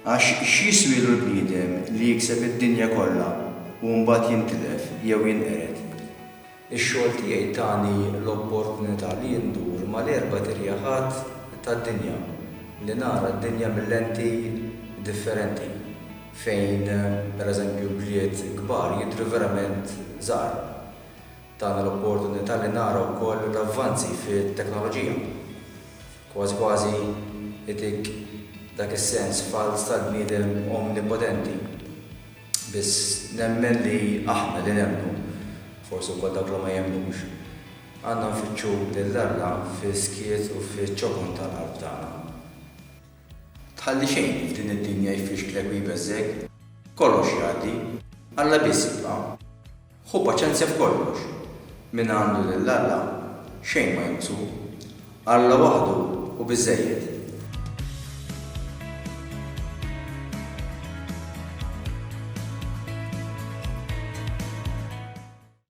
Għax x'jiswielu l-bniedem li jikseb id-dinja kollha u mbagħad jintilef jew jinqered. Ix-xogħol tiegħi tani l-opportunità li ndur mal-erba' tirjaħat tad-dinja li nara d-dinja mill-lenti differenti fejn pereżempju bliet kbar jidhru verament żgħar. Tagħna l-opportunità li nara wkoll l-avvanzi fit-teknoloġija. Kważi itik dak is-sens fals tal-bniedem omnipotenti. Biss nemmen li aħna li nemmnu, forsi wkoll dak li ma jemmnux, għandna nfittxu lill-Alla fi-skiet u fiċ-ċokon tal-qalb tagħna. Tħalli xejn f'din id-dinja jfixklek u jbeżżek, kollox jgħaddi, Alla biss jibqa'. Ħu paċenzja f'kollox. Min għandu lill-Alla xejn ma jinqsu. Alla waħdu u biżżejjed.